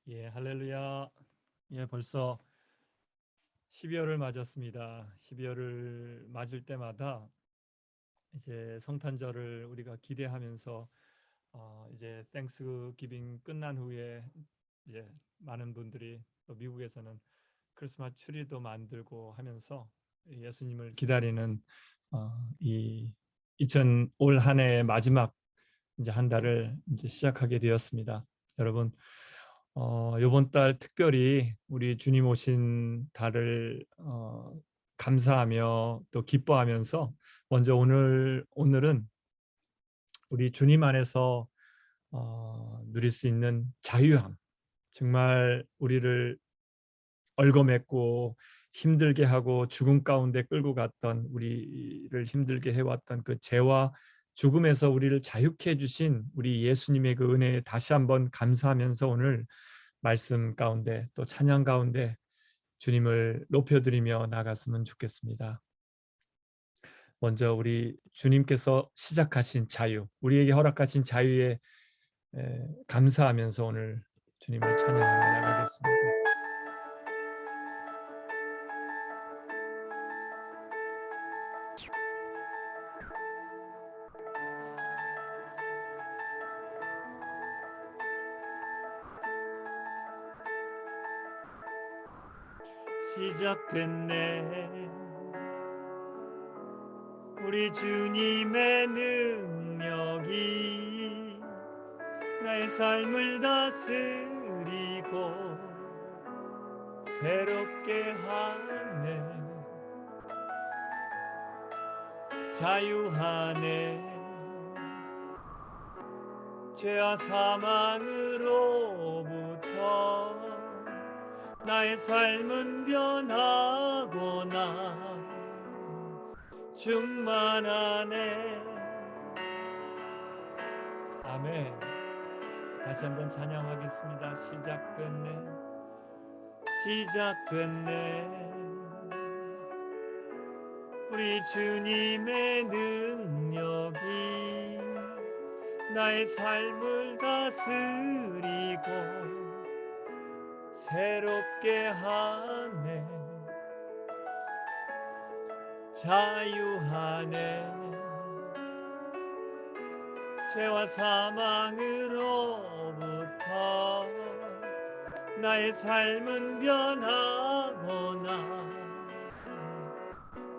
예, 할렐루야. 예, 벌써 12월을 맞았습니다. 12월을 맞을 때마다 이제 성탄절을 우리가 기대하면서 이제 땡스기빙 끝난 후에 이제 많은 분들이 또 미국에서는 크리스마스 트리도 만들고 하면서 예수님을 기다리는 이 2000올 한 해의 마지막 이제 한 달을 이제 시작하게 되었습니다. 여러분, 이번 달 특별히 우리 주님 오신 달을 감사하며 또 기뻐하면서 먼저 오늘은 우리 주님 안에서 누릴 수 있는 자유함, 정말 우리를 얽어맸고 힘들게 하고 죽음 가운데 끌고 갔던, 우리를 힘들게 해왔던 그 죄와 죽음에서 우리를 자유케 해주신 우리 예수님의 그 은혜에 다시 한번 감사하면서 오늘 말씀 가운데 또 찬양 가운데 주님을 높여드리며 나갔으면 좋겠습니다. 먼저 우리 주님께서 시작하신 자유, 우리에게 허락하신 자유에 감사하면서 오늘 주님을 찬양하며 나가겠습니다. 시작됐네, 우리 주님의 능력이 나의 삶을 다스리고 새롭게 하네. 자유하네, 죄와 사망으로부터 나의 삶은 변하고나 충만하네. 아멘. 다시 한번 찬양하겠습니다. 시작됐네, 우리 주님의 능력이 나의 삶을 다스리고 새롭게 하네. 자유하네, 죄와 사망으로부터 나의 삶은 변하거나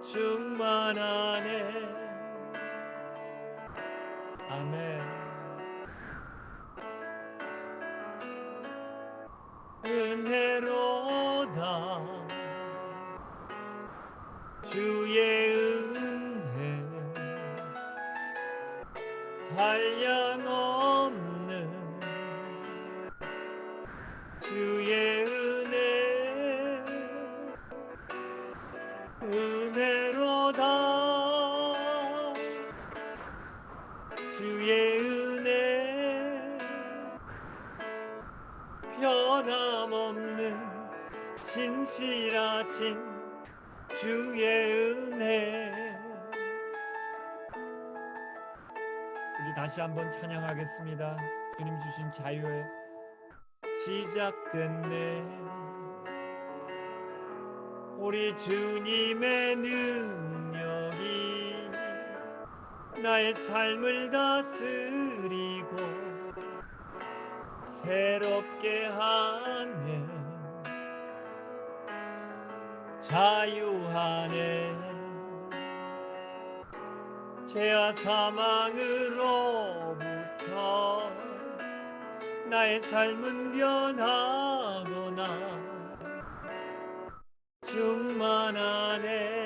충만하네. 아멘. 은혜로다, 주의 은혜, 한량없는 주의 은혜, 은혜로다, 주의 은혜, 변함없는 진실하신 주의 은혜. 우리 다시 한번 찬양하겠습니다. 주님 주신 자유에 시작됐네, 우리 주님의 능력이 나의 삶을 다스리고 새롭게 하네. 자유하네, 죄와 사망으로부터 나의 삶은 변하거나 충만하네.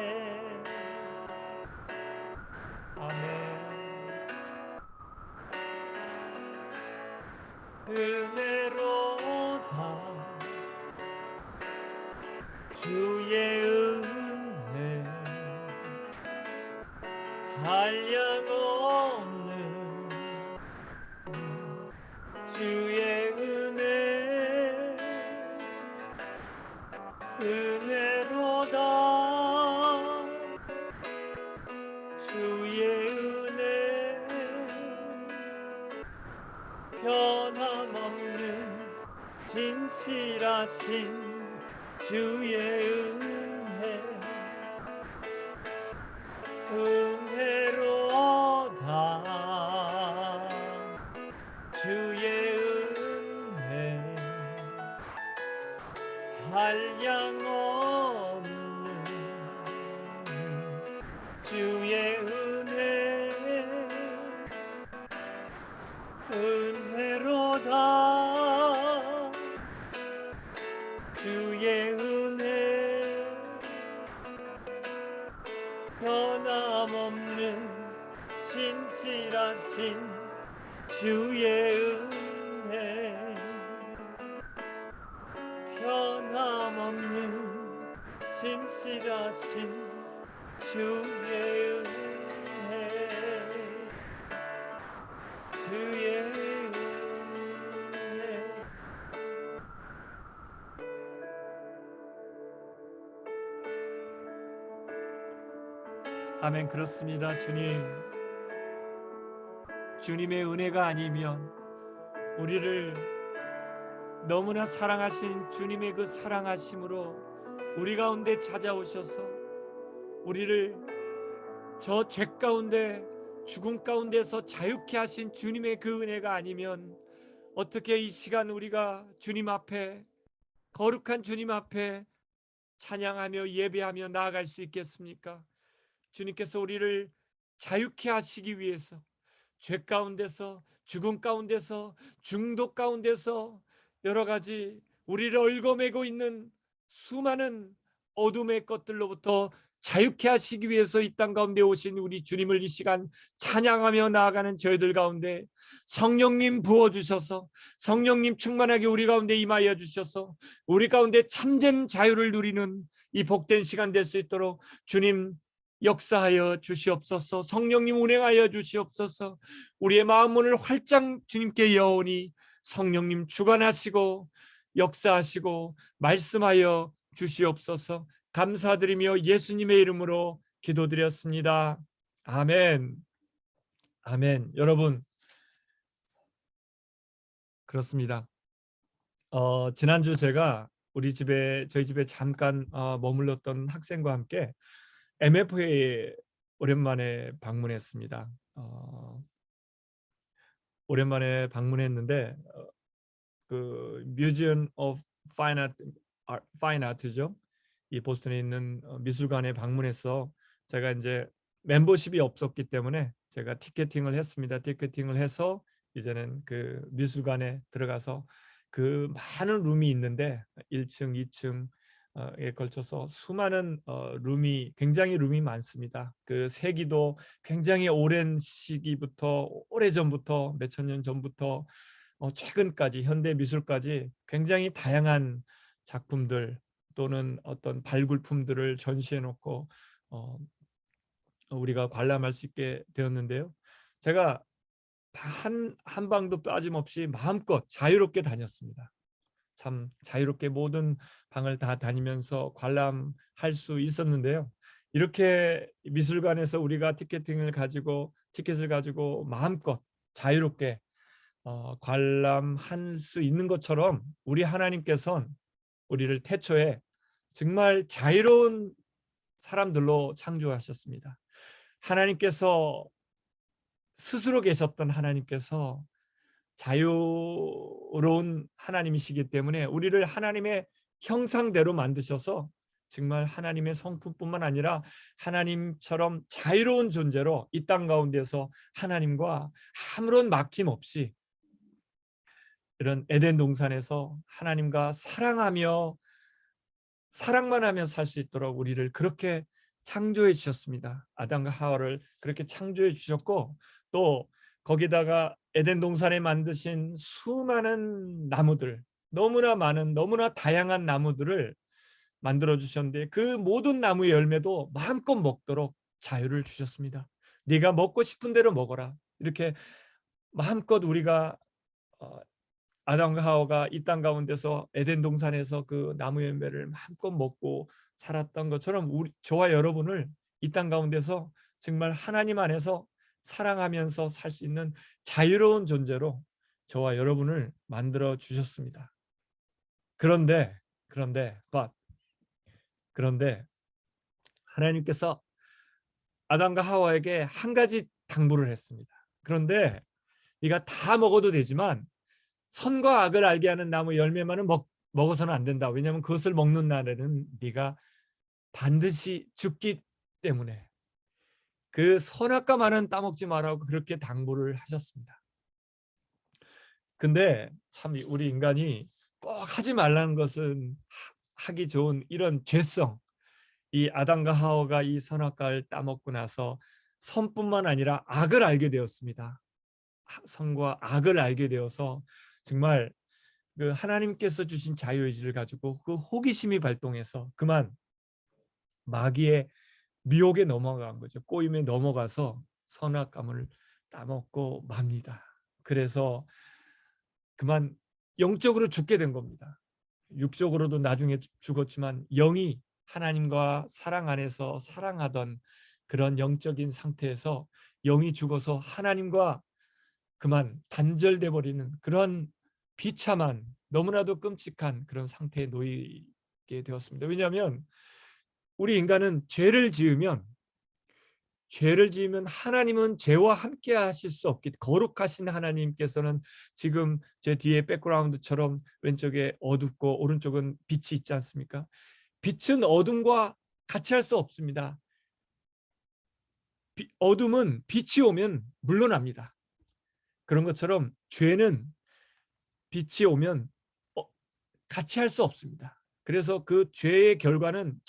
아멘. 은혜로다, 주의 은혜, 한량없는 주의 은혜, 은혜로다, 주의 은혜, 변함없는 진 신실하신 주의 은혜로다. 주의 은혜 한량 없는 주의 은혜 은혜로다. 주의 은혜 변함없는 신실하신 주의 은혜 변함없는 신실하신 주의 은혜 주의 은혜. 아멘. 그렇습니다. 주님의 은혜가 아니면 우리를 너무나 사랑하신 주님의 그 사랑하심으로 우리 가운데 찾아오셔서 우리를 저 죄 가운데 죽음 가운데서 자유케 하신 주님의 그 은혜가 아니면 어떻게 이 시간 우리가 주님 앞에, 거룩한 주님 앞에 찬양하며 예배하며 나아갈 수 있겠습니까? 주님께서 우리를 자유케 하시기 위해서 죄 가운데서, 죽음 가운데서, 중독 가운데서 여러 가지 우리를 얽어매고 있는 수많은 어둠의 것들로부터 자유케 하시기 위해서 이 땅 가운데 오신 우리 주님을 이 시간 찬양하며 나아가는 저희들 가운데 성령님 부어주셔서, 성령님 충만하게 우리 가운데 임하여 주셔서 우리 가운데 참된 자유를 누리는 이 복된 시간 될 수 있도록 주님 역사하여 주시옵소서. 성령님 운행하여 주시옵소서. 우리의 마음 문을 활짝 주님께 여오니 성령님 주관하시고 역사하시고 말씀하여 주시옵소서. 감사드리며 예수님의 이름으로 기도드렸습니다. 아멘. 아멘. 여러분, 그렇습니다. 지난주 제가 저희 집에 잠깐 머물렀던 학생과 함께 MFA에 오랜만에 방문했습니다. 오랜만에 방문했는데 그 뮤지엄 오브 파인 아트죠. 이 보스턴에 있는 미술관에 방문해서 제가 이제 멤버십이 없었기 때문에 제가 티켓팅을 했습니다. 티켓팅을 해서 이제는 그 미술관에 들어가서 그 많은 룸이 있는데 1층, 2층에 걸쳐서 수많은 굉장히 룸이 많습니다. 그 세기도 굉장히 오랜 시기부터, 오래전부터, 몇천 년 전부터 최근까지, 현대 미술까지 굉장히 다양한 작품들 또는 어떤 발굴품들을 전시해 놓고 우리가 관람할 수 있게 되었는데요. 제가 한 방도 빠짐없이 마음껏 자유롭게 다녔습니다. 참 자유롭게 모든 방을 다 다니면서 관람할 수 있었는데요. 이렇게 미술관에서 우리가 티켓을 가지고 마음껏 자유롭게 관람할 수 있는 것처럼 우리 하나님께서는 우리를 태초에 정말 자유로운 사람들로 창조하셨습니다. 하나님께서 스스로 계셨던 하나님께서 자유로운 하나님이시기 때문에 우리를 하나님의 형상대로 만드셔서 정말 하나님의 성품뿐만 아니라 하나님처럼 자유로운 존재로 이 땅 가운데서 하나님과 아무런 막힘 없이 이런 에덴 동산에서 하나님과 사랑만 하며 살 수 있도록 우리를 그렇게 창조해 주셨습니다. 아담과 하와를 그렇게 창조해 주셨고 또 거기다가 에덴 동산에 만드신 수많은 나무들, 너무나 많은 너무나 다양한 나무들을 만들어 주셨는데 그 모든 나무의 열매도 마음껏 먹도록 자유를 주셨습니다. 네가 먹고 싶은 대로 먹어라. 이렇게 마음껏 우리가 아담과 하와가 이 땅 가운데서 에덴 동산에서 그 나무 열매를 마음껏 먹고 살았던 것처럼 저와 여러분을 이 땅 가운데서 정말 하나님 안에서 사랑하면서 살 수 있는 자유로운 존재로 저와 여러분을 만들어 주셨습니다. 그런데 그런데 하나님께서 아담과 하와에게 한 가지 당부를 했습니다. 그런데 네가 다 먹어도 되지만 선과 악을 알게 하는 나무 열매만은 먹어서는 안 된다. 왜냐하면 그것을 먹는 날에는 네가 반드시 죽기 때문에 그 선악과 많은 따먹지 말라고 그렇게 당부를 하셨습니다. 근데 참 우리 인간이 꼭 하지 말라는 것은 하기 좋은 이런 죄성, 이 아담과 하와가 이 선악과를 따먹고 나서 선뿐만 아니라 악을 알게 되었습니다. 선과 악을 알게 되어서 정말 그 하나님께서 주신 자유의지를 가지고 그 호기심이 발동해서 그만 마귀의 미혹에 넘어간 거죠. 꼬임에 넘어가서 선악과를 따먹고 맙니다. 그래서 그만 영적으로 죽게 된 겁니다. 육적으로도 나중에 죽었지만 영이 하나님과 사랑 안에서 사랑하던 그런 영적인 상태에서 영이 죽어서 하나님과 그만 단절돼 버리는 그런 비참한 너무나도 끔찍한 그런 상태에 놓이게 되었습니다. 왜냐하면 우리 인간은 죄를 지으면 하나님은 죄와 함께 하실 수 없기, 거룩하신 하나님께서는 지금 제 뒤에 백그라운드처럼 왼쪽에 어둡고 오른쪽은 빛이 있지 않습니까? 빛은 어둠과 같이 할 수 없습니다. 어둠은 빛이 오면 물러납니다. 그런 것처럼 죄는 빛이 오면 같이 할 수 없습니다. 그래서 그 죄의 결과는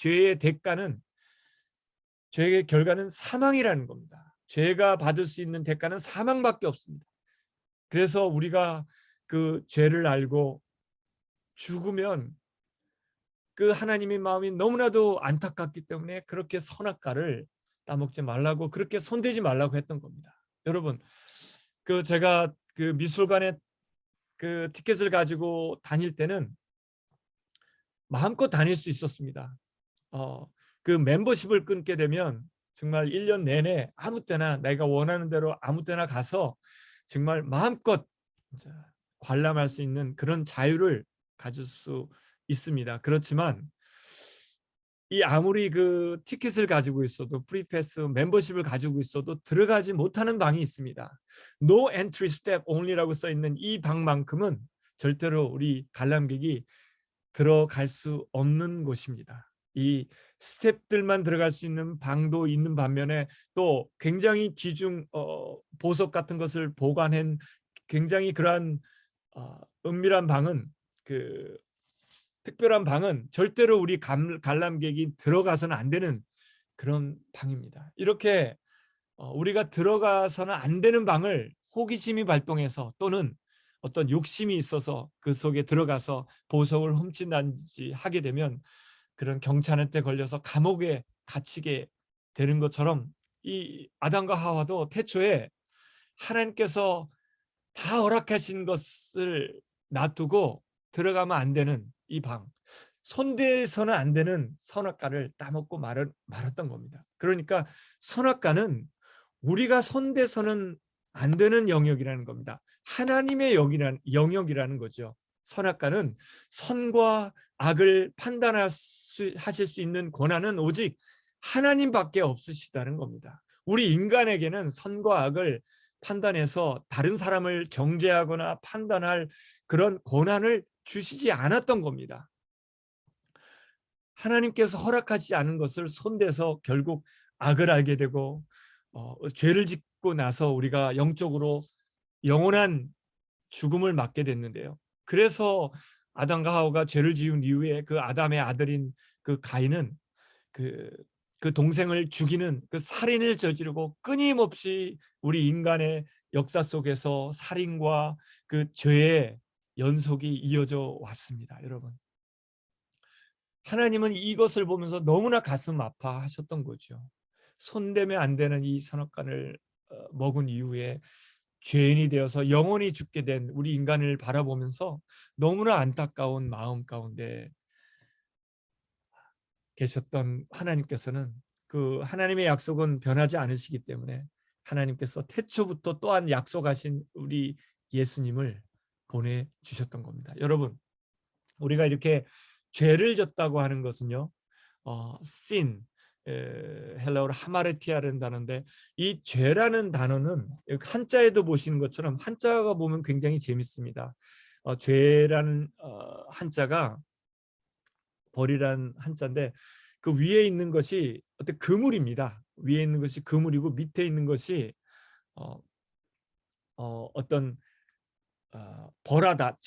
사망이라는 겁니다. 죄가 받을 수 있는 대가는 사망밖에 없습니다. 그래서 우리가 그 죄를 알고 죽으면 그 하나님의 마음이 너무나도 안타깝기 때문에 그렇게 선악과를 따먹지 말라고, 그렇게 손대지 말라고 했던 겁니다. 여러분, 그 제가 그 미술관에 그 티켓을 가지고 다닐 때는 마음껏 다닐 수 있었습니다. 그 멤버십을 끊게 되면 정말 1년 내내 아무 때나 내가 원하는 대로 아무 때나 가서 정말 마음껏 관람할 수 있는 그런 자유를 가질 수 있습니다. 그렇지만 이 아무리 그 티켓을 가지고 있어도, 프리패스 멤버십을 가지고 있어도 들어가지 못하는 방이 있습니다. No entry step only라고 써 있는 이 방만큼은 절대로 우리 관람객이 들어갈 수 없는 곳입니다. 이 스텝들만 들어갈 수 있는 방도 있는 반면에 또 굉장히 보석 같은 것을 보관한 굉장히 그러한 은밀한 방은, 그 특별한 방은 절대로 우리 관람객이 들어가서는 안 되는 그런 방입니다. 이렇게 우리가 들어가서는 안 되는 방을 호기심이 발동해서 또는 어떤 욕심이 있어서 그 속에 들어가서 보석을 훔친다든지 하게 되면 그런 경찰한테 걸려서 감옥에 갇히게 되는 것처럼 이 아담과 하와도 태초에 하나님께서 다 허락하신 것을 놔두고 들어가면 안 되는 이 방, 손대서는 안 되는 선악과를 따먹고 말았던 겁니다. 그러니까 선악과는 우리가 손대서는 안 되는 영역이라는 겁니다. 하나님의 영역이라는 거죠. 선악과는 선과 악을 하실 수 있는 권한은 오직 하나님밖에 없으시다는 겁니다. 우리 인간에게는 선과 악을 판단해서 다른 사람을 정죄하거나 판단할 그런 권한을 주시지 않았던 겁니다. 하나님께서 허락하지 않은 것을 손대서 결국 악을 알게 되고 죄를 짓고 나서 우리가 영적으로 영원한 죽음을 맞게 됐는데요. 그래서 아담과 하와가 죄를 지은 이후에 그 아담의 아들인 그 가인은 그 동생을 죽이는 그 살인을 저지르고 끊임없이 우리 인간의 역사 속에서 살인과 그 죄의 연속이 이어져 왔습니다. 여러분, 하나님은 이것을 보면서 너무나 가슴 아파하셨던 거죠. 손대면 안 되는 이 선악과를 먹은 이후에 죄인이 되어서 영원히 죽게 된 우리 인간을 바라보면서 너무나 안타까운 마음 가운데 계셨던 하나님께서는, 그 하나님의 약속은 변하지 않으시기 때문에 하나님께서 태초부터 또한 약속하신 우리 예수님을 보내주셨던 겁니다. 여러분, 우리가 이렇게 죄를 졌다고 하는 것은요, sin, 헬라어로 하마르티아라는 단어인데, 이 죄라는 단어는 한자에도 보시는 것처럼 한자가 보면 굉장히 재밌습니다. 죄라는 한자가 벌이란 한자인데, 그 위에 있는 것이 어떤 그물입니다. 위에 있는 것이 그물이고 밑에 있는 것이 어, 어떤 벌하다,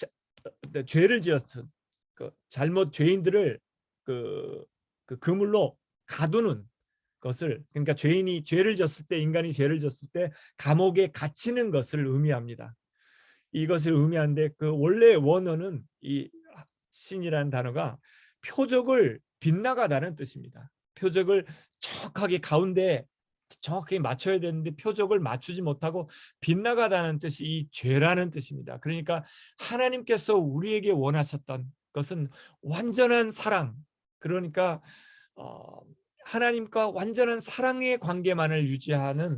죄를 지었은 그 잘못 죄인들을 그, 그 그물로 가두는 것을, 그러니까 죄인이 죄를 졌을 때, 인간이 죄를 졌을 때 감옥에 갇히는 것을 의미합니다. 이것을 의미하는데, 그 원래 원어는 이 신이라는 단어가 표적을 빗나가다는 뜻입니다. 표적을 정확하게 가운데 정확하게 맞춰야 되는데 표적을 맞추지 못하고 빗나가다는 뜻이 이 죄라는 뜻입니다. 그러니까 하나님께서 우리에게 원하셨던 것은 완전한 사랑, 그러니까 하나님과 완전한 사랑의 관계만을 유지하는,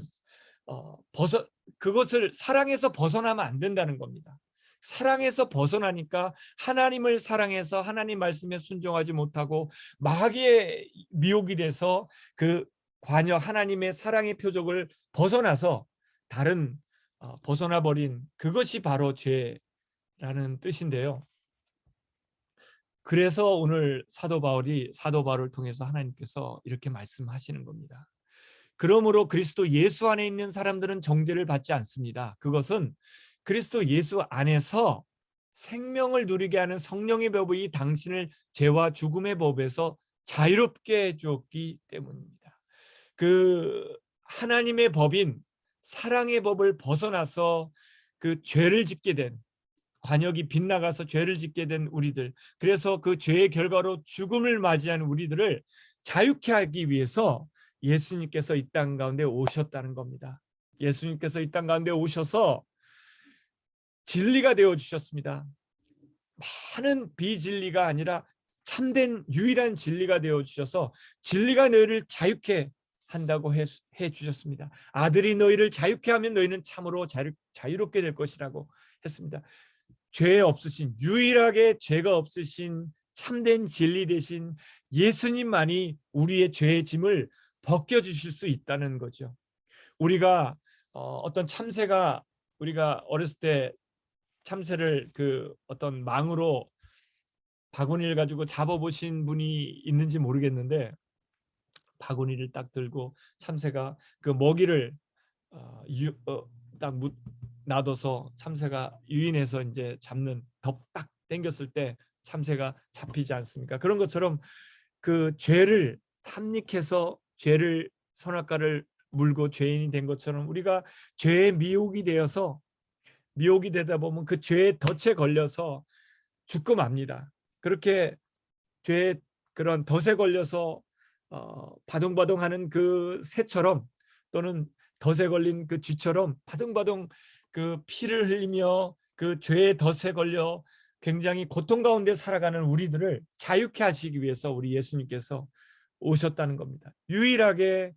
그것을 사랑에서 벗어나면 안 된다는 겁니다. 사랑에서 벗어나니까 하나님을 사랑해서 하나님 말씀에 순종하지 못하고 마귀의 미혹이 돼서 그 관여 하나님의 사랑의 표적을 벗어나서 다른 벗어나 버린 그것이 바로 죄라는 뜻인데요. 그래서 오늘 사도 바울을 통해서 하나님께서 이렇게 말씀하시는 겁니다. 그러므로 그리스도 예수 안에 있는 사람들은 정죄를 받지 않습니다. 그것은 그리스도 예수 안에서 생명을 누리게 하는 성령의 법이 당신을 죄와 죽음의 법에서 자유롭게 해주었기 때문입니다. 그 하나님의 법인 사랑의 법을 벗어나서 그 죄를 짓게 된, 관역이 빗나가서 죄를 짓게 된 우리들, 그래서 그 죄의 결과로 죽음을 맞이한 우리들을 자유케 하기 위해서 예수님께서 이 땅 가운데 오셨다는 겁니다. 예수님께서 이 땅 가운데 오셔서 진리가 되어 주셨습니다. 많은 비진리가 아니라 참된 유일한 진리가 되어 주셔서 진리가 너희를 자유케 한다고 해 주셨습니다. 아들이 너희를 자유케 하면 너희는 참으로 자유롭게 될 것이라고 했습니다. 죄 없으신, 유일하게 죄가 없으신 참된 진리 되신 예수님만이 우리의 죄의 짐을 벗겨주실 수 있다는 거죠. 우리가 어떤 참새가, 우리가 어렸을 때 참새를 그 어떤 망으로 바구니를 가지고 잡아보신 분이 있는지 모르겠는데, 바구니를 딱 들고 참새가 그 먹이를 딱 놔둬서 참새가 유인해서 이제 잡는, 딱 당겼을 때 참새가 잡히지 않습니까? 그런 것처럼 그 죄를 탐닉해서 죄를 선악과를 물고 죄인이 된 것처럼 우리가 죄의 미혹이 되어서, 미혹이 되다 보면 그 죄의 덫에 걸려서 죽고 맙니다. 그렇게 죄의 그런 덫에 걸려서 바둥바둥하는 그 새처럼, 또는 덫에 걸린 그 쥐처럼 바둥바둥 그 피를 흘리며 그 죄의 덫에 걸려 굉장히 고통 가운데 살아가는 우리들을 자유케 하시기 위해서 우리 예수님께서 오셨다는 겁니다. 유일하게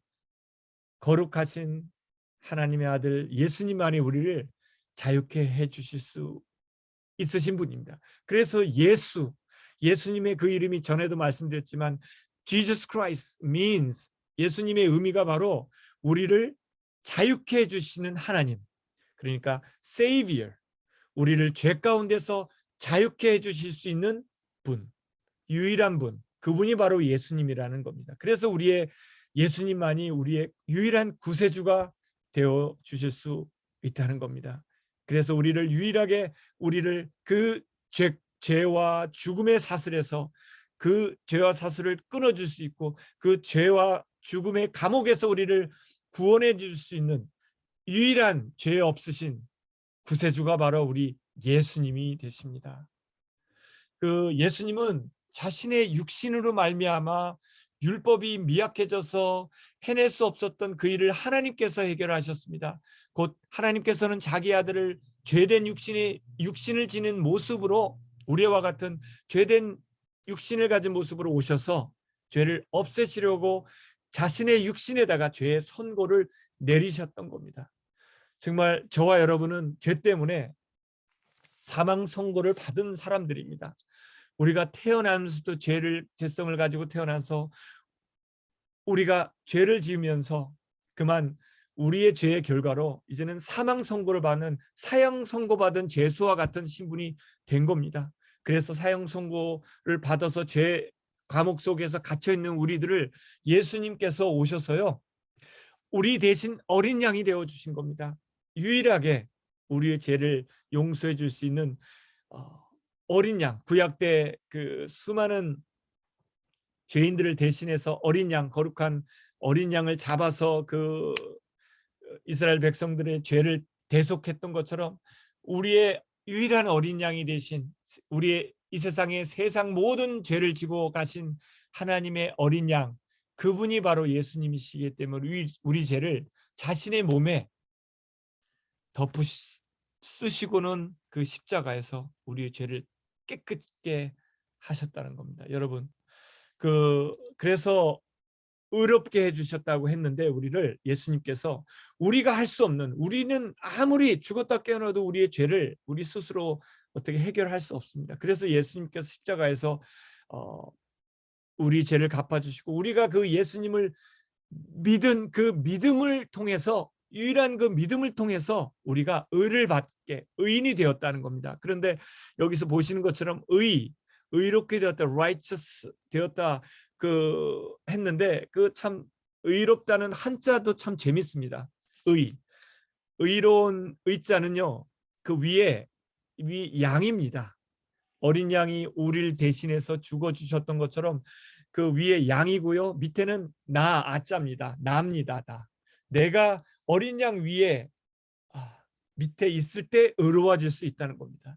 거룩하신 하나님의 아들 예수님만이 우리를 자유케 해 주실 수 있으신 분입니다. 그래서 예수님의 그 이름이 전에도 말씀드렸지만 Jesus Christ means, 예수님의 의미가 바로 우리를 자유케 해주시는 하나님, 그러니까 Savior, 우리를 죄 가운데서 자유케 해주실 수 있는 분, 유일한 분, 그분이 바로 예수님이라는 겁니다. 그래서 예수님만이 우리의 유일한 구세주가 되어 주실 수 있다는 겁니다. 그래서 유일하게 우리를 그 죄와 죽음의 사슬에서, 그 죄와 사슬을 끊어줄 수 있고 그 죄와 죽음의 감옥에서 우리를 구원해 줄 수 있는 유일한 죄 없으신 구세주가 바로 우리 예수님이 되십니다. 그 예수님은 자신의 육신으로 말미암아 율법이 미약해져서 해낼 수 없었던 그 일을 하나님께서 해결하셨습니다. 곧 하나님께서는 자기 아들을 죄된 육신을 지닌 모습으로, 우리와 같은 죄된 육신을 가진 모습으로 오셔서 죄를 없애시려고 자신의 육신에다가 죄의 선고를 내리셨던 겁니다. 정말 저와 여러분은 죄 때문에 사망 선고를 받은 사람들입니다. 우리가 태어나면서도 죄성을 가지고 태어나서 우리가 죄를 지으면서 그만 우리의 죄의 결과로 이제는 사망 선고를 받는 사형 선고받은 죄수와 같은 신분이 된 겁니다. 그래서 사형 선고를 받아서 죄 감옥 속에서 갇혀 있는 우리들을 예수님께서 오셔서요, 우리 대신 어린 양이 되어 주신 겁니다. 유일하게 우리의 죄를 용서해 줄 수 있는 어린 양, 구약 때 그 수많은 죄인들을 대신해서 어린 양, 거룩한 어린 양을 잡아서 그 이스라엘 백성들의 죄를 대속했던 것처럼 우리의 유일한 어린 양이 되신, 우리의 이 세상의 세상 모든 죄를 지고 가신 하나님의 어린 양, 그분이 바로 예수님이시기 때문에 우리 죄를 자신의 몸에 덮으 쓰시고는 그 십자가에서 우리의 죄를 깨끗게 하셨다는 겁니다. 여러분, 그래서 의롭게 해주셨다고 했는데, 우리를 예수님께서 우리가 할 수 없는, 우리는 아무리 죽었다 깨어나도 우리의 죄를 우리 스스로 어떻게 해결할 수 없습니다. 그래서 예수님께서 십자가에서 우리 죄를 갚아주시고, 우리가 그 예수님을 믿은 그 믿음을 통해서, 유일한 그 믿음을 통해서 우리가 의를 받게 의인이 되었다는 겁니다. 그런데 여기서 보시는 것처럼 의롭게 되었다, righteous 되었다 했는데, 그 참 의롭다는 한자도 참 재밌습니다. 의로운 의자는요, 그 위에 양입니다. 어린 양이 우리를 대신해서 죽어 주셨던 것처럼 그 위에 양이고요, 밑에는 아자입니다. 나입니다. 내가 어린 양 위에 밑에 있을 때 의로워질 수 있다는 겁니다.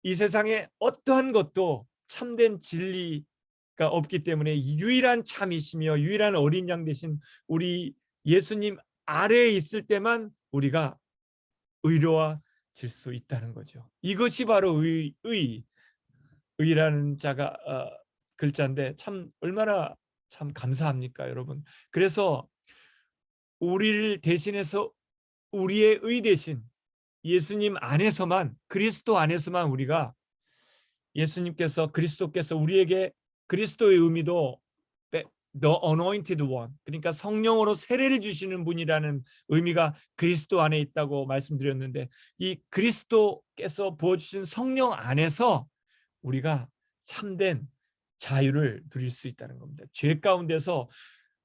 이 세상에 어떠한 것도 참된 진리가 없기 때문에 유일한 참이시며 유일한 어린 양 되신 우리 예수님 아래에 있을 때만 우리가 의로워질 수 있다는 거죠. 이것이 바로 의라는 자가 글자인데, 참 얼마나 참 감사합니까, 여러분. 그래서 우리를 대신해서 우리의 의 대신 예수님 안에서만, 그리스도 안에서만 우리가, 그리스도께서 우리에게, 그리스도의 의미도 The Anointed One, 그러니까 성령으로 세례를 주시는 분이라는 의미가 그리스도 안에 있다고 말씀드렸는데, 이 그리스도께서 부어주신 성령 안에서 우리가 참된 자유를 누릴 수 있다는 겁니다. 죄 가운데서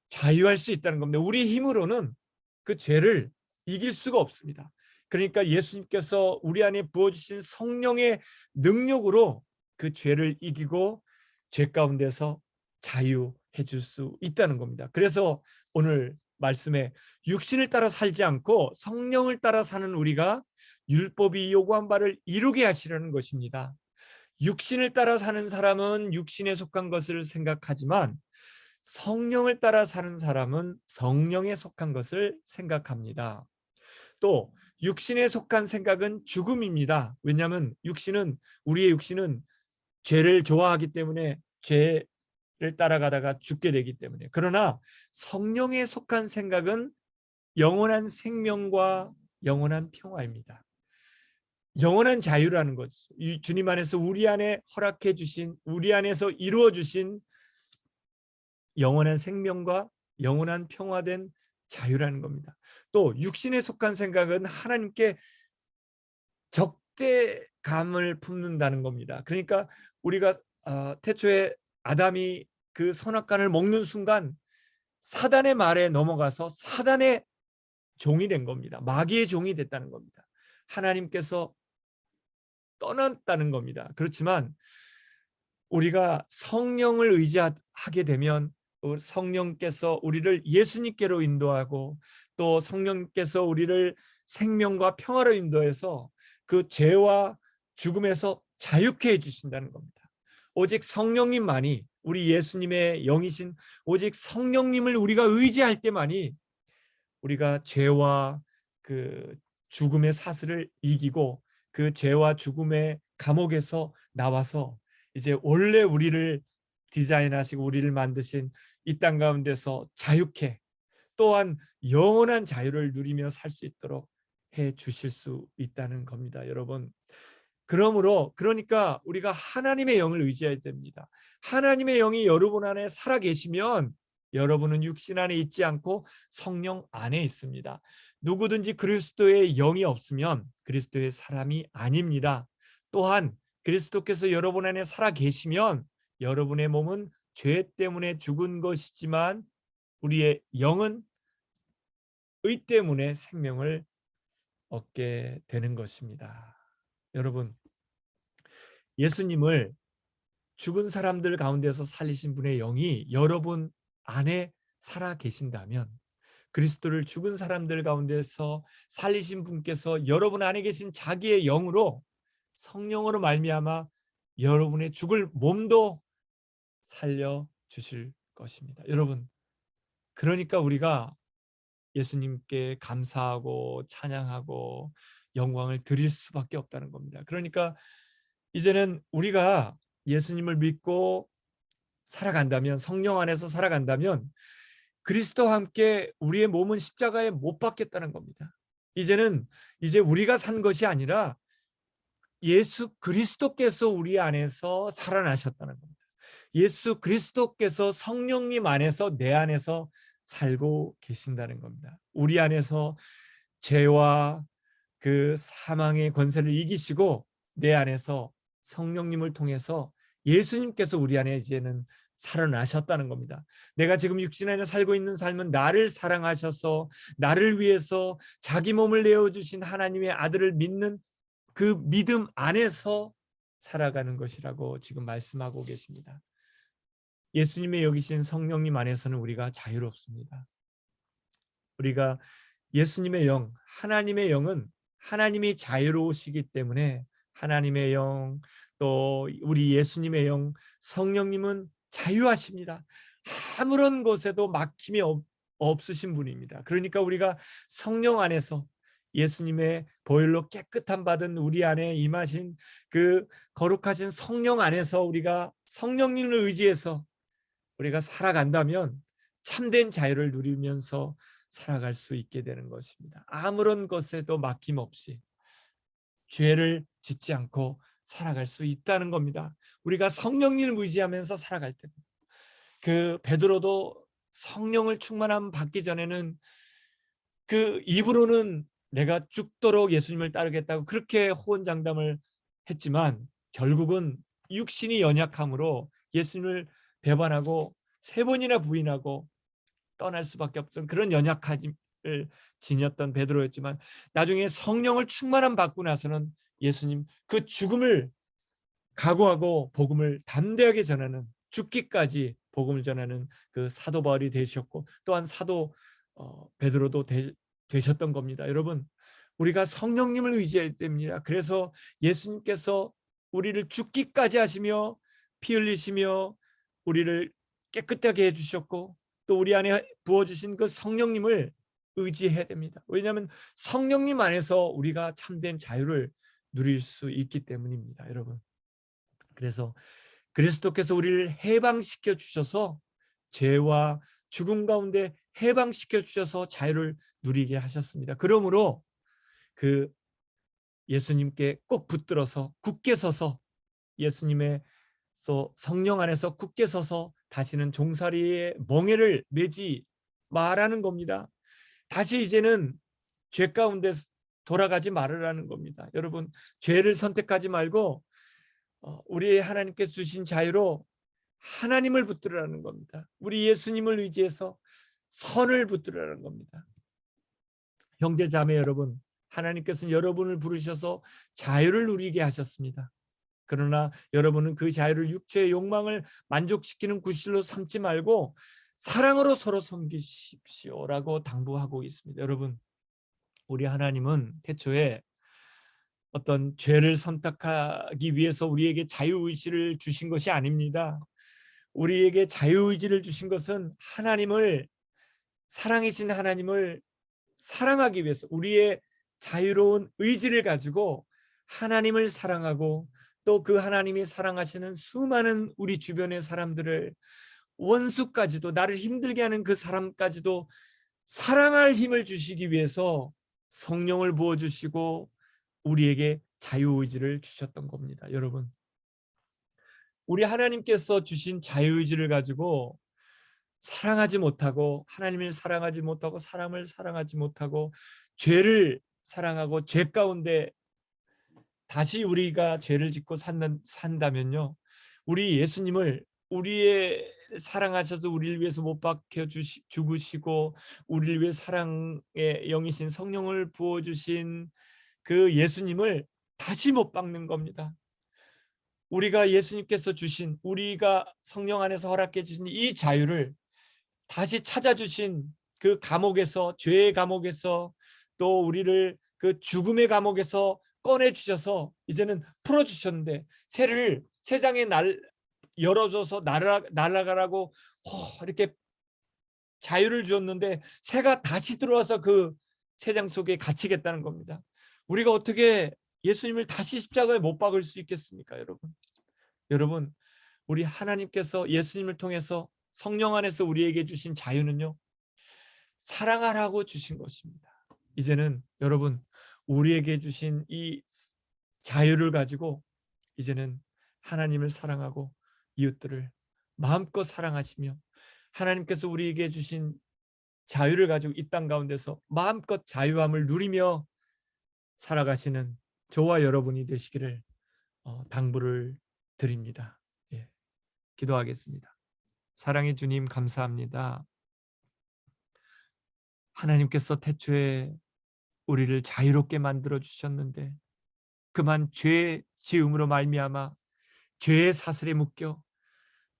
자유할 수 있다는 겁니다. 우리 힘으로는 그 죄를 이길 수가 없습니다. 그러니까 예수님께서 우리 안에 부어주신 성령의 능력으로 그 죄를 이기고 죄 가운데서 자유해 줄 수 있다는 겁니다. 그래서 오늘 말씀에 육신을 따라 살지 않고 성령을 따라 사는 우리가 율법이 요구한 바를 이루게 하시려는 것입니다. 육신을 따라 사는 사람은 육신에 속한 것을 생각하지만 성령을 따라 사는 사람은 성령에 속한 것을 생각합니다. 또 육신에 속한 생각은 죽음입니다. 왜냐하면 우리의 육신은 죄를 좋아하기 때문에 죄를 따라가다가 죽게 되기 때문에. 그러나 성령에 속한 생각은 영원한 생명과 영원한 평화입니다. 영원한 자유라는 거죠. 주님 안에서 우리 안에 허락해 주신, 우리 안에서 이루어 주신 영원한 생명과 영원한 평화된 자유라는 겁니다. 또 육신에 속한 생각은 하나님께 적대감을 품는다는 겁니다. 그러니까 우리가 태초에 아담이 그 선악과를 먹는 순간 사단의 말에 넘어가서 사단의 종이 된 겁니다. 마귀의 종이 됐다는 겁니다. 하나님께서 떠났다는 겁니다. 그렇지만 우리가 성령을 의지하게 되면 성령께서 우리를 예수님께로 인도하고, 또 성령께서 우리를 생명과 평화로 인도해서 그 죄와 죽음에서 자유케 해주신다는 겁니다. 오직 성령님만이, 우리 예수님의 영이신 오직 성령님을 우리가 의지할 때만이 우리가 죄와 그 죽음의 사슬을 이기고 그 죄와 죽음의 감옥에서 나와서 이제 원래 우리를 디자인하시고 우리를 만드신 이 땅 가운데서 자유케, 또한 영원한 자유를 누리며 살 수 있도록 해 주실 수 있다는 겁니다. 여러분, 그러니까 우리가 하나님의 영을 의지해야 됩니다. 하나님의 영이 여러분 안에 살아 계시면 여러분은 육신 안에 있지 않고 성령 안에 있습니다. 누구든지 그리스도의 영이 없으면 그리스도의 사람이 아닙니다. 또한 그리스도께서 여러분 안에 살아 계시면 여러분의 몸은 죄 때문에 죽은 것이지만 우리의 영은 의 때문에 생명을 얻게 되는 것입니다. 여러분, 예수님을 죽은 사람들 가운데서 살리신 분의 영이 여러분 안에 살아 계신다면, 그리스도를 죽은 사람들 가운데서 살리신 분께서 여러분 안에 계신 자기의 영으로, 성령으로 말미암아 여러분의 죽을 몸도 살려 주실 것입니다. 여러분, 그러니까 우리가 예수님께 감사하고 찬양하고 영광을 드릴 수밖에 없다는 겁니다. 그러니까 이제는 우리가 예수님을 믿고 살아간다면, 성령 안에서 살아간다면 그리스도와 함께 우리의 몸은 십자가에 못 박겠다는 겁니다. 이제 우리가 산 것이 아니라 예수 그리스도께서 우리 안에서 살아나셨다는 겁니다. 예수 그리스도께서 성령님 안에서, 내 안에서 살고 계신다는 겁니다. 우리 안에서 죄와 그 사망의 권세를 이기시고 내 안에서 성령님을 통해서 예수님께서 우리 안에 이제는 살아나셨다는 겁니다. 내가 지금 육신 안에 살고 있는 삶은 나를 사랑하셔서 나를 위해서 자기 몸을 내어주신 하나님의 아들을 믿는 그 믿음 안에서 살아가는 것이라고 지금 말씀하고 계십니다. 예수님의 여기신 성령님 안에서는 우리가 자유롭습니다. 우리가 예수님의 영, 하나님의 영은 하나님이 자유로우시기 때문에 하나님의 영, 또 우리 예수님의 영, 성령님은 자유하십니다. 아무런 것에도 막힘이 없으신 분입니다. 그러니까 우리가 성령 안에서 예수님의 보혈로 깨끗함 받은 우리 안에 임하신 그 거룩하신 성령 안에서 우리가 성령님을 의지해서 우리가 살아간다면 참된 자유를 누리면서 살아갈 수 있게 되는 것입니다. 아무런 것에도 막힘없이 죄를 짓지 않고 살아갈 수 있다는 겁니다. 우리가 성령님을 의지하면서 살아갈 때, 그 베드로도 성령을 충만함 받기 전에는 그 입으로는 내가 죽도록 예수님을 따르겠다고 그렇게 호언장담을 했지만 결국은 육신이 연약함으로 예수님을 배반하고 3번이나 부인하고 떠날 수밖에 없던 그런 연약함을 지녔던 베드로였지만, 나중에 성령을 충만함 받고 나서는 예수님 그 죽음을 각오하고 복음을 담대하게 전하는, 죽기까지 복음을 전하는 그 사도 바울이 되셨고, 또한 사도 베드로도 되셨던 겁니다. 여러분, 우리가 성령님을 의지해야 됩니다. 그래서 예수님께서 우리를 죽기까지 하시며 피 흘리시며 우리를 깨끗하게 해주셨고, 또 우리 안에 부어주신 그 성령님을 의지해야 됩니다. 왜냐하면 성령님 안에서 우리가 참된 자유를 누릴 수 있기 때문입니다. 여러분, 그래서 그리스도께서 우리를 해방시켜 주셔서 죄와 죽음 가운데 해방시켜 주셔서 자유를 누리게 하셨습니다. 그러므로 그 예수님께 꼭 붙들어서 굳게 서서, 예수님의 성령 안에서 굳게 서서 다시는 종살이의 멍에를 매지 말라는 겁니다. 다시 이제는 죄 가운데 돌아가지 말으라는 겁니다. 여러분, 죄를 선택하지 말고 우리 하나님께서 주신 자유로 하나님을 붙들으라는 겁니다. 우리 예수님을 의지해서 선을 붙들으라는 겁니다. 형제 자매 여러분, 하나님께서는 여러분을 부르셔서 자유를 누리게 하셨습니다. 그러나 여러분은 그 자유를 육체의 욕망을 만족시키는 구실로 삼지 말고 사랑으로 서로 섬기십시오라고 당부하고 있습니다. 여러분, 우리 하나님은 태초에 어떤 죄를 선택하기 위해서 우리에게 자유의지를 주신 것이 아닙니다. 우리에게 자유의지를 주신 것은 하나님을, 사랑이신 하나님을 사랑하기 위해서, 우리의 자유로운 의지를 가지고 하나님을 사랑하고 또 그 하나님이 사랑하시는 수많은 우리 주변의 사람들을, 원수까지도, 나를 힘들게 하는 그 사람까지도 사랑할 힘을 주시기 위해서 성령을 부어주시고 우리에게 자유의지를 주셨던 겁니다. 여러분, 우리 하나님께서 주신 자유의지를 가지고 사랑하지 못하고, 하나님을 사랑하지 못하고, 사람을 사랑하지 못하고, 죄를 사랑하고 죄 가운데 다시 우리가 죄를 짓고 산다면요, 우리 예수님을, 우리의 사랑하셔서 우리를 위해서 못 박혀 죽으시고 우리를 위해 사랑의 영이신 성령을 부어주신 그 예수님을 다시 못 박는 겁니다. 우리가 예수님께서 주신, 우리가 성령 안에서 허락해 주신 이 자유를 다시 찾아주신 그 감옥에서, 죄의 감옥에서, 또 우리를 그 죽음의 감옥에서 꺼내 주셔서 이제는 풀어 주셨는데, 세상에 열어줘서 날아가라고 이렇게 자유를 주었는데, 새가 다시 들어와서 그 세상 속에 갇히겠다는 겁니다. 우리가 어떻게 예수님을 다시 십자가에 못 박을 수 있겠습니까, 여러분? 여러분, 우리 하나님께서 예수님을 통해서 성령 안에서 우리에게 주신 자유는요, 사랑하라고 주신 것입니다. 이제는 여러분, 우리에게 주신 이 자유를 가지고 이제는 하나님을 사랑하고 이웃들을 마음껏 사랑하시며, 하나님께서 우리에게 주신 자유를 가지고 이 땅 가운데서 마음껏 자유함을 누리며 살아가시는 저와 여러분이 되시기를 당부를 드립니다. 예, 기도하겠습니다. 사랑의 주님, 감사합니다. 하나님께서 태초에 우리를 자유롭게 만들어 주셨는데, 그만 죄 지음으로 말미암아 죄의 사슬에 묶여,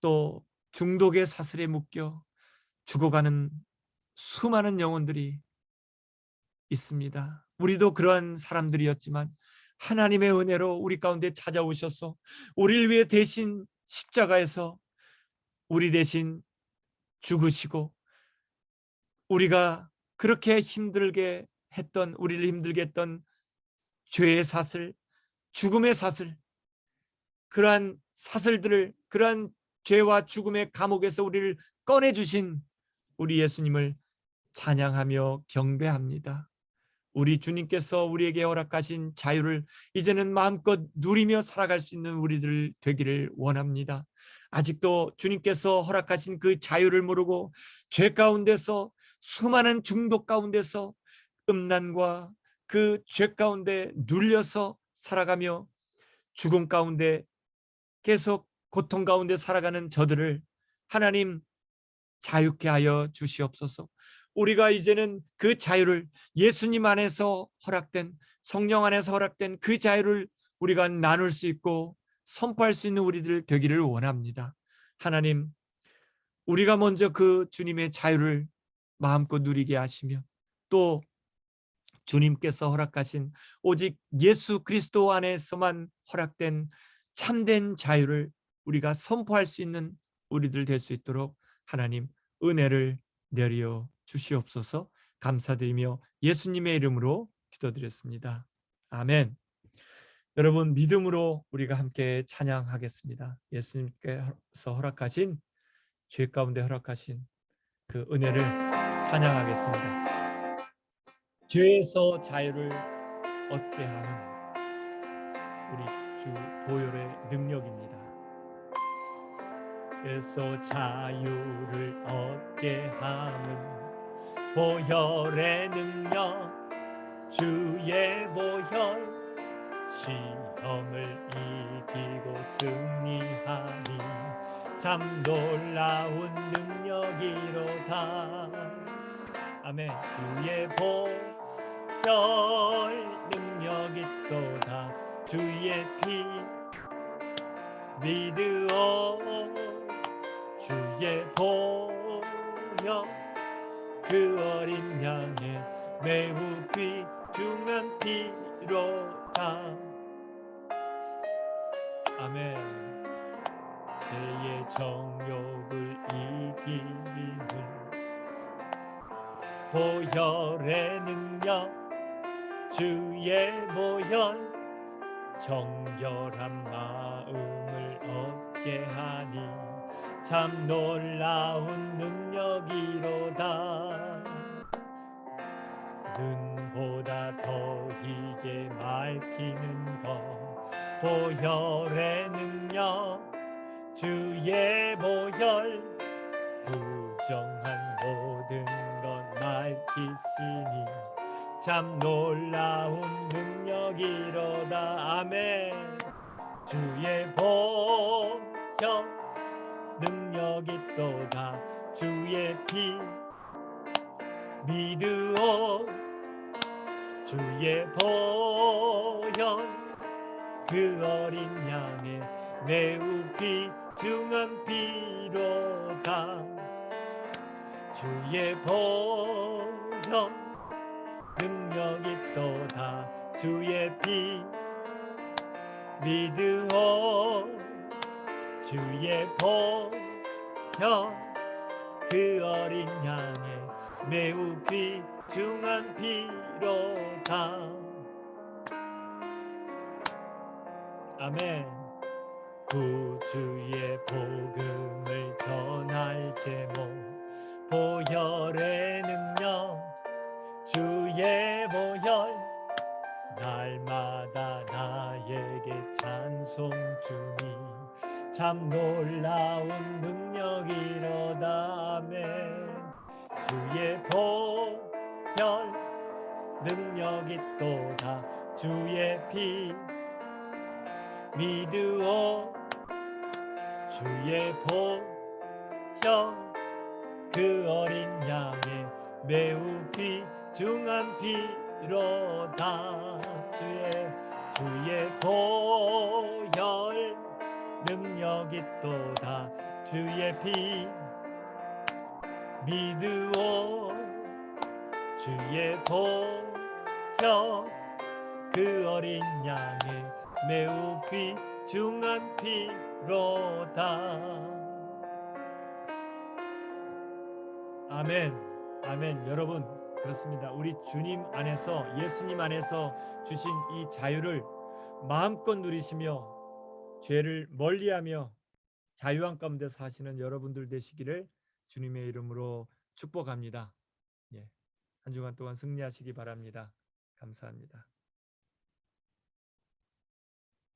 또 중독의 사슬에 묶여 죽어가는 수많은 영혼들이 있습니다. 우리도 그러한 사람들이었지만 하나님의 은혜로 우리 가운데 찾아오셔서 우리를 위해 대신 십자가에서 우리 대신 죽으시고, 우리가 그렇게 힘들게 했던, 우리를 힘들게 했던 죄의 사슬, 죽음의 사슬, 그러한 사슬들을, 그러한 죄와 죽음의 감옥에서 우리를 꺼내주신 우리 예수님을 찬양하며 경배합니다. 우리 주님께서 우리에게 허락하신 자유를 이제는 마음껏 누리며 살아갈 수 있는 우리들 되기를 원합니다. 아직도 주님께서 허락하신 그 자유를 모르고 죄 가운데서, 수많은 중독 가운데서, 음란과 그 죄 가운데 눌려서 살아가며 죽음 가운데 계속 고통 가운데 살아가는 저들을 하나님 자유케 하여 주시옵소서. 우리가 이제는 그 자유를, 예수님 안에서 허락된, 성령 안에서 허락된 그 자유를 우리가 나눌 수 있고 선포할 수 있는 우리들 되기를 원합니다. 하나님, 우리가 먼저 그 주님의 자유를 마음껏 누리게 하시며, 또 주님께서 허락하신 오직 예수 그리스도 안에서만 허락된 참된 자유를 우리가 선포할 수 있는 우리들 될 수 있도록 하나님 은혜를 내려 주시옵소서. 감사드리며 예수님의 이름으로 기도드렸습니다. 아멘. 여러분, 믿음으로 우리가 함께 찬양하겠습니다. 예수님께서 허락하신, 죄 가운데 허락하신 그 은혜를 찬양하겠습니다. 죄에서 자유를 얻게 하는 우리 주 보혈의 능력입니다. 죄에서 자유를 얻게 하는 보혈의 능력, 주의 보혈, 시험을 이기고 승리하니 참 놀라운 능력이로다. 아멘. 주의 보혈 능력이 또다. 주의 피 믿으오. 주의 보혈 그 어린 양의 매우 귀중한 피로다. 아멘. 죄의 정욕을 이기는 보혈의 능력, 주의 보혈, 정결한 마음을 얻게 하니 참 놀라운 능력이로다. 양보다 더 희게 맑히는 것 보혈의 능력 주의 보혈 부정한 모든 것 밝히시니 참 놀라운 능력이로다. 아멘. 주의 보혈 능력이 또다. 주의 피 믿으오. 주의 보혈 그 어린 양의 매우 귀중한 피로다. 주의 보혈 능력이 또다. 주의 피 믿으오. 주의 보혈 그 어린 양의 매우 귀중한 피로다. 아멘. 구주의 복음을 전할 제목 보혈의 능력 주의 보혈 날마다 나에게 찬송 주니 참 놀라운 능력이로다. 아멘. 주의 보혈 능력이 또다. 주의 피 믿으오. 주의 보혈 그 어린 양의 매우 귀중한 피로다. 주의 보혈 능력이 또다. 주의 피 믿으오. 주의 보혈 그 어린 양의 매우 귀중한 피로다. 아멘. 아멘. 여러분, 그렇습니다. 우리 주님 안에서, 예수님 안에서 주신 이 자유를 마음껏 누리시며 죄를 멀리하며 자유한 가운데 사시는 여러분들 되시기를 주님의 이름으로 축복합니다. 예. 한 주간 동안 승리하시기 바랍니다. 감사합니다.